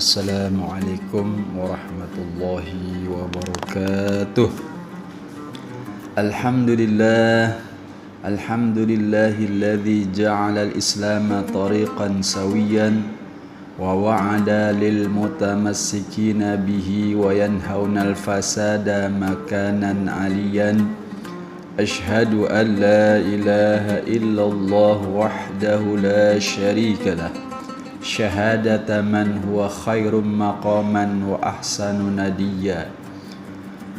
Assalamualaikum warahmatullahi wabarakatuh. Alhamdulillahilladzi ja'ala al-islama tariqan sawiyan wa wa'ada lil mutamassikina bihi wa yanhauna al-fasada makanan aliyan. Ashhadu an la ilaha illallah wahdahu la syarika lah, syahadata man huwa khairum maqaman wa ahsanu nadiyya.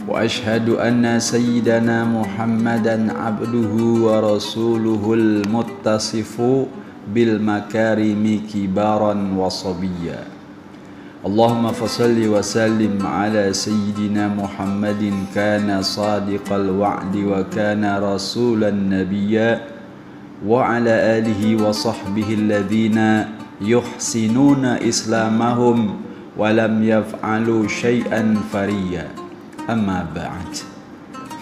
Wa ashhadu anna sayyidana Muhammadan abduhu wa rasuluhul muttasifu bil makarimi kibaran wa sabiyya. Allahumma fasalli wa sallim ala sayyidina Muhammadin kana sadiqal wa'di wa kana rasulan nabiyya wa ala alihi wa sahbihi alladhina yuhsinuna islamahum wa lam yaf'alu syai'an fariya. Amma ba'd.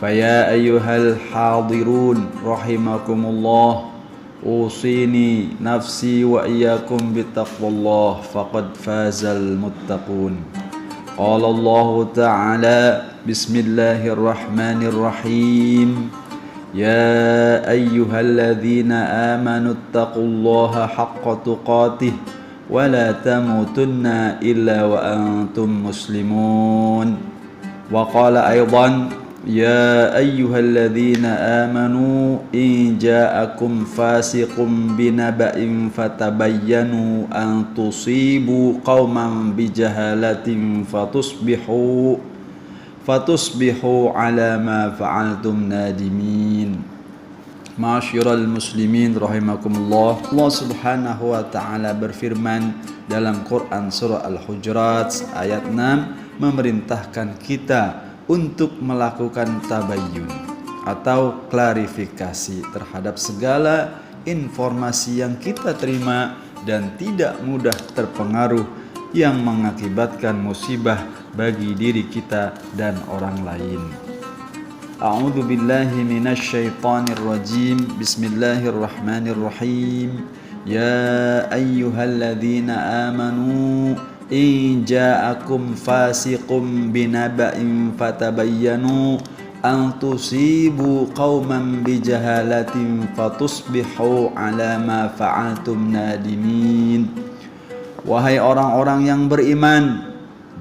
Faya ayyuhal hadirun rahimakumullah, usini nafsi wa iyyakum bittaqwallah faqad fazal muttaqun. Qala Allah ta'ala bismillahirrahmanirrahim. Ya ayyuhalladzina amanu ittaqullaha haqqa tuqatih wa la tamutunna illa wa antum muslimun. Wa qala aidan ya ayyuhalladzina amanu in ja'akum fasiqun binaba'in fatabayyanu an tusibu qauman bijahalatin fatusbihu ala ma fa'altum nadimin. Ma'asyiral muslimin rahimakumullah. Allah Subhanahu wa taala berfirman dalam Quran surah Al-Hujurat ayat 6, memerintahkan kita untuk melakukan tabayyun atau klarifikasi terhadap segala informasi yang kita terima dan tidak mudah terpengaruh yang mengakibatkan musibah bagi diri kita dan orang lain. A'udzu billahi minasy syaithanir rajim. Bismillahirrahmanirrahim. Ya ayyuhalladzina amanu in ja'akum fasiqun binaba'in fatabayyanu an tusibu qauman bijahalatin fatusbihu ala ma fa'altum nadimin. Wahai orang-orang yang beriman,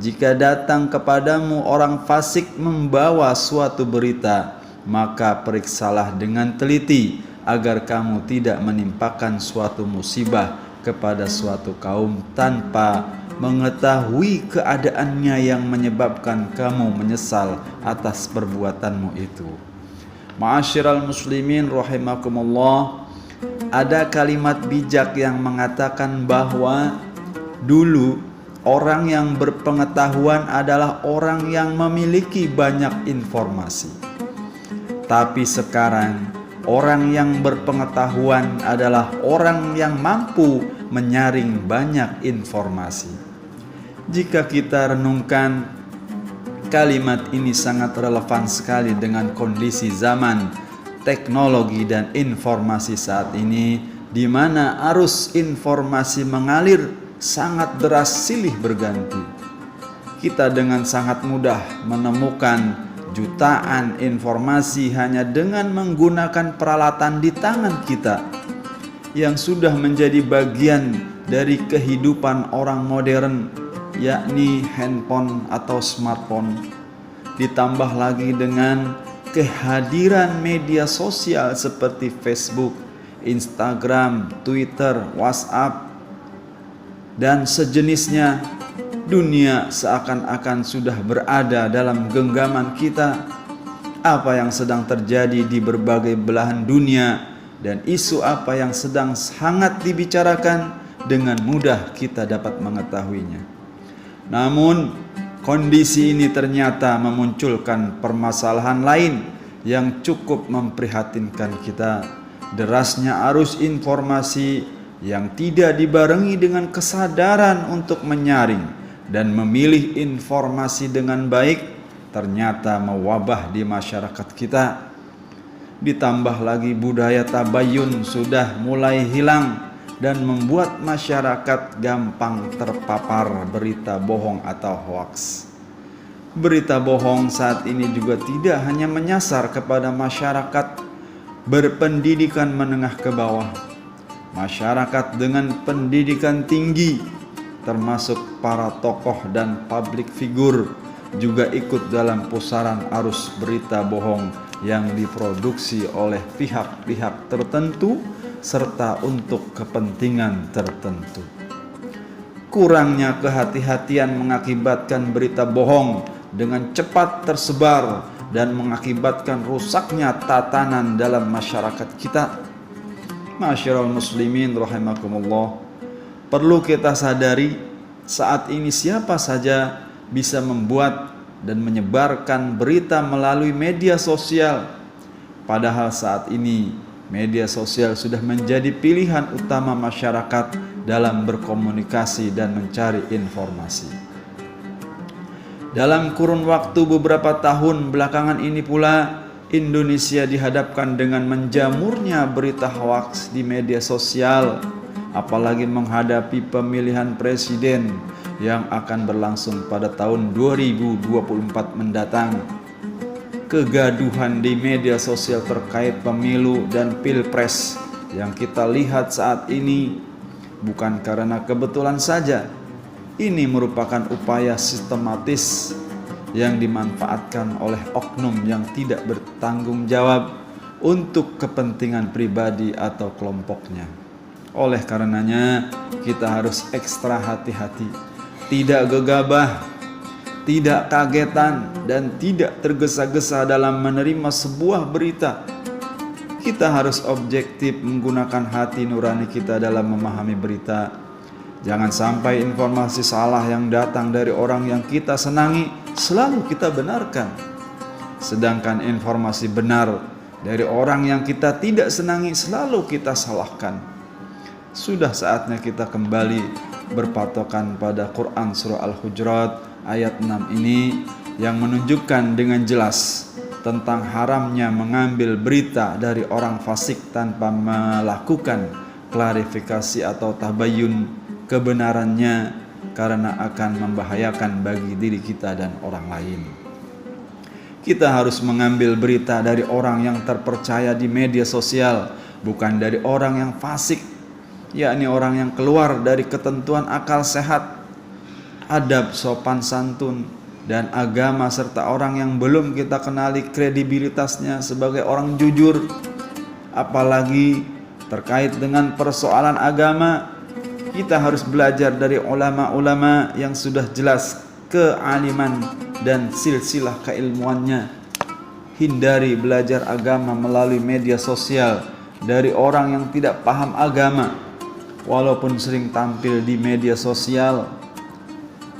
jika datang kepadamu orang fasik membawa suatu berita, maka periksalah dengan teliti agar kamu tidak menimpakan suatu musibah kepada suatu kaum tanpa mengetahui keadaannya yang menyebabkan kamu menyesal atas perbuatanmu itu. Ma'asyiral muslimin rahimakumullah, ada kalimat bijak yang mengatakan bahwa dulu orang yang berpengetahuan adalah orang yang memiliki banyak informasi. Tapi sekarang orang yang berpengetahuan adalah orang yang mampu menyaring banyak informasi. Jika kita renungkan, kalimat ini sangat relevan sekali dengan kondisi zaman, teknologi dan informasi saat ini, di mana arus informasi mengalir sangat deras silih berganti. Kita dengan sangat mudah menemukan jutaan informasi hanya dengan menggunakan peralatan di tangan kita yang sudah menjadi bagian dari kehidupan orang modern, yakni handphone atau smartphone. Ditambah lagi dengan kehadiran media sosial seperti Facebook, Instagram, Twitter, WhatsApp, dan sejenisnya, dunia seakan-akan sudah berada dalam genggaman kita. Apa yang sedang terjadi di berbagai belahan dunia dan isu apa yang sedang hangat dibicarakan, dengan mudah kita dapat mengetahuinya. Namun kondisi ini ternyata memunculkan permasalahan lain yang cukup memprihatinkan kita. Derasnya arus informasi yang tidak dibarengi dengan kesadaran untuk menyaring dan memilih informasi dengan baik ternyata mewabah di masyarakat kita. Ditambah lagi budaya tabayun sudah mulai hilang dan membuat masyarakat gampang terpapar berita bohong atau hoaks. Berita bohong saat ini juga tidak hanya menyasar kepada masyarakat berpendidikan menengah ke bawah. Masyarakat dengan pendidikan tinggi, termasuk para tokoh dan publik figur, juga ikut dalam pusaran arus berita bohong yang diproduksi oleh pihak-pihak tertentu serta untuk kepentingan tertentu. Kurangnya kehati-hatian mengakibatkan berita bohong dengan cepat tersebar dan mengakibatkan rusaknya tatanan dalam masyarakat kita. Ma'asyiral muslimin rahimakumullah, perlu kita sadari saat ini siapa saja bisa membuat dan menyebarkan berita melalui media sosial. Padahal saat ini media sosial sudah menjadi pilihan utama masyarakat dalam berkomunikasi dan mencari informasi. Dalam kurun waktu beberapa tahun belakangan ini pula, Indonesia dihadapkan dengan menjamurnya berita hoaks di media sosial, apalagi menghadapi pemilihan presiden yang akan berlangsung pada tahun 2024 mendatang. Kegaduhan di media sosial terkait pemilu dan pilpres yang kita lihat saat ini bukan karena kebetulan saja. Ini merupakan upaya sistematis yang dimanfaatkan oleh oknum yang tidak bertanggung jawab untuk kepentingan pribadi atau kelompoknya. Oleh karenanya, kita harus ekstra hati-hati, tidak gegabah, tidak kagetan, dan tidak tergesa-gesa dalam menerima sebuah berita. Kita harus objektif menggunakan hati nurani kita dalam memahami berita. Jangan sampai informasi salah yang datang dari orang yang kita senangi selalu kita benarkan, sedangkan informasi benar dari orang yang kita tidak senangi selalu kita salahkan. Sudah saatnya kita kembali berpatokan pada Quran surah Al-Hujurat ayat 6 ini yang menunjukkan dengan jelas tentang haramnya mengambil berita dari orang fasik tanpa melakukan klarifikasi atau tabayyun kebenarannya, karena akan membahayakan bagi diri kita dan orang lain. Kita harus mengambil berita dari orang yang terpercaya di media sosial, bukan dari orang yang fasik, yakni orang yang keluar dari ketentuan akal sehat, adab sopan santun, dan agama, serta orang yang belum kita kenali kredibilitasnya sebagai orang jujur. Apalagi terkait dengan persoalan agama, kita harus belajar dari ulama-ulama yang sudah jelas kealiman dan silsilah keilmuannya. Hindari belajar agama melalui media sosial dari orang yang tidak paham agama, walaupun sering tampil di media sosial.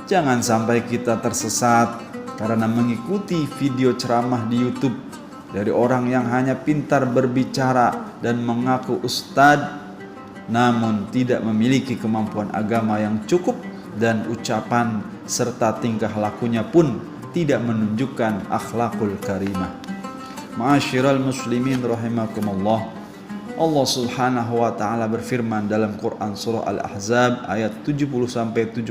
Jangan sampai kita tersesat karena mengikuti video ceramah di YouTube dari orang yang hanya pintar berbicara dan mengaku ustadz, namun tidak memiliki kemampuan agama yang cukup, dan ucapan serta tingkah lakunya pun tidak menunjukkan akhlakul karimah. Ma'asyiral muslimin rahimakumullah, Allah subhanahu wa ta'ala berfirman dalam Quran surah Al-Ahzab ayat 70-71,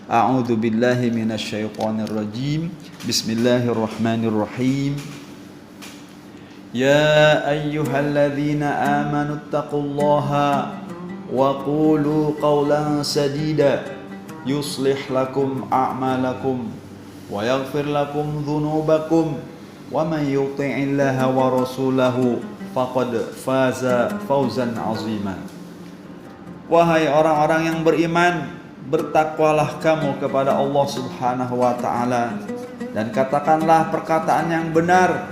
A'udzu billahi minasyaitonir rajim. Bismillahirrahmanirrahim. Ya ayyuhalladzina amanu taqullaha wa qulu qawlan sadida yuslih lakum a'malakum wa yaghfir lakum dhunubakum wa man yuti'illaha wa rasulahu faqad faza fawzan 'azima. Wahai orang-orang yang beriman, bertakwalah kamu kepada Allah Subhanahu wa taala dan katakanlah perkataan yang benar.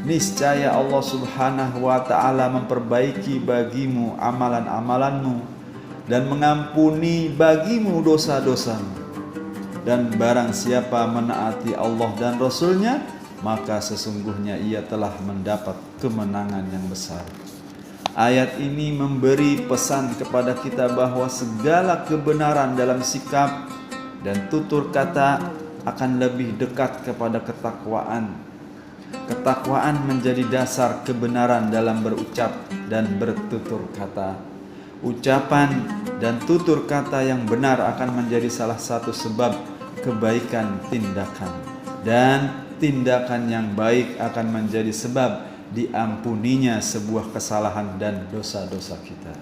Niscaya Allah Subhanahu wa ta'ala memperbaiki bagimu amalan-amalanmu dan mengampuni bagimu dosa-dosamu. Dan barang siapa menaati Allah dan Rasulnya, maka sesungguhnya ia telah mendapat kemenangan yang besar. Ayat ini memberi pesan kepada kita bahwa segala kebenaran dalam sikap dan tutur kata akan lebih dekat kepada ketakwaan. Ketakwaan menjadi dasar kebenaran dalam berucap dan bertutur kata. ucapan, dan tutur kata yang benar akan menjadi salah satu sebab kebaikan tindakan. Dan tindakan yang baik akan menjadi sebab diampuninya sebuah kesalahan dan dosa-dosa kita.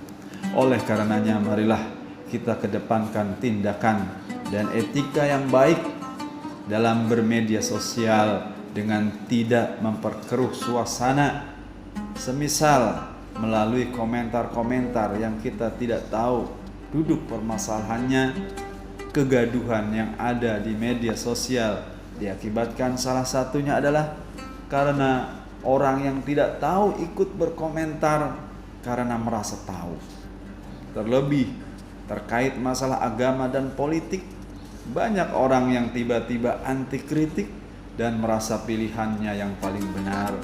Oleh karenanya marilah kita kedepankan tindakan dan etika yang baik dalam bermedia sosial dengan tidak memperkeruh suasana, semisal melalui komentar-komentar yang kita tidak tahu duduk permasalahannya. Kegaduhan yang ada di media sosial diakibatkan salah satunya adalah karena orang yang tidak tahu ikut berkomentar karena merasa tahu. Terlebih terkait masalah agama dan politik, banyak orang yang tiba-tiba anti kritik dan merasa pilihannya yang paling benar,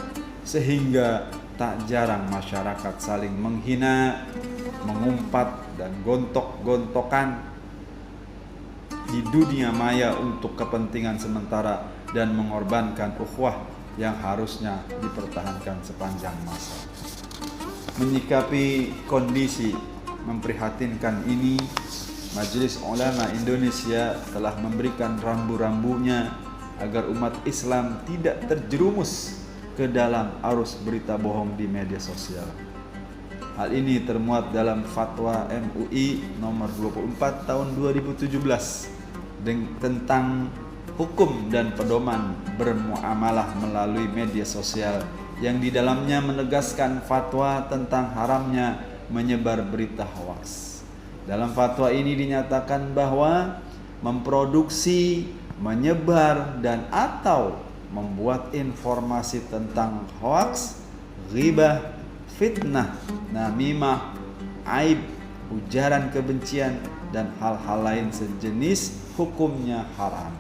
sehingga tak jarang masyarakat saling menghina, mengumpat dan gontok-gontokan di dunia maya untuk kepentingan sementara dan mengorbankan ukhuwah yang harusnya dipertahankan sepanjang masa. Menyikapi kondisi memprihatinkan ini, Majelis Ulama Indonesia telah memberikan rambu-rambunya agar umat Islam tidak terjerumus ke dalam arus berita bohong di media sosial. Hal ini termuat dalam Fatwa MUI nomor 24 tahun 2017 tentang hukum dan pedoman bermuamalah melalui media sosial, yang di dalamnya menegaskan fatwa tentang haramnya menyebar berita hoaks. Dalam fatwa ini dinyatakan bahwa memproduksi, menyebar, dan atau membuat informasi tentang hoaks, ghibah, fitnah, namimah, aib, ujaran kebencian, dan hal-hal lain sejenis hukumnya haram.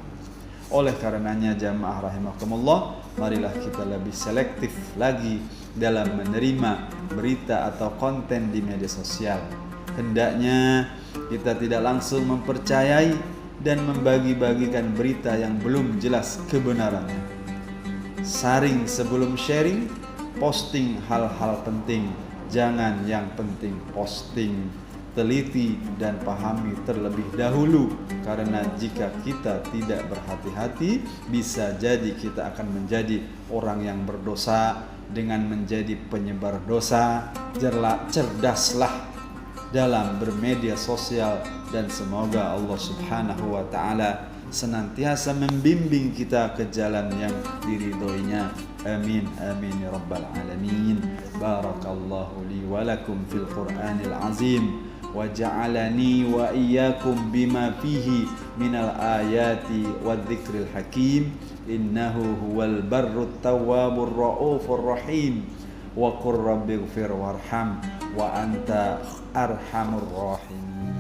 Oleh karenanya jamaah rahimakumullah, marilah kita lebih selektif lagi dalam menerima berita atau konten di media sosial. Hendaknya kita tidak langsung mempercayai dan membagi-bagikan berita yang belum jelas kebenarannya. Saring sebelum sharing, posting hal-hal penting, jangan yang penting posting. Teliti dan pahami terlebih dahulu, karena jika kita tidak berhati-hati, bisa jadi kita akan menjadi orang yang berdosa dengan menjadi penyebar dosa. Cerdaslah dalam bermedia sosial, dan semoga Allah Subhanahu wa Ta'ala senantiasa membimbing kita ke jalan yang diridhoinya. Amin amin ya rabbal alamin. Barakallahu li wa lakum fil Qur'anil azim wa ja'alani wa iyyakum bima fihi minal ayati wadh-dhikril hakim. Innahu huwal barrut tawwabur raufur rahim. Wa qur rabbighfir warham wa anta arhamur rahimin.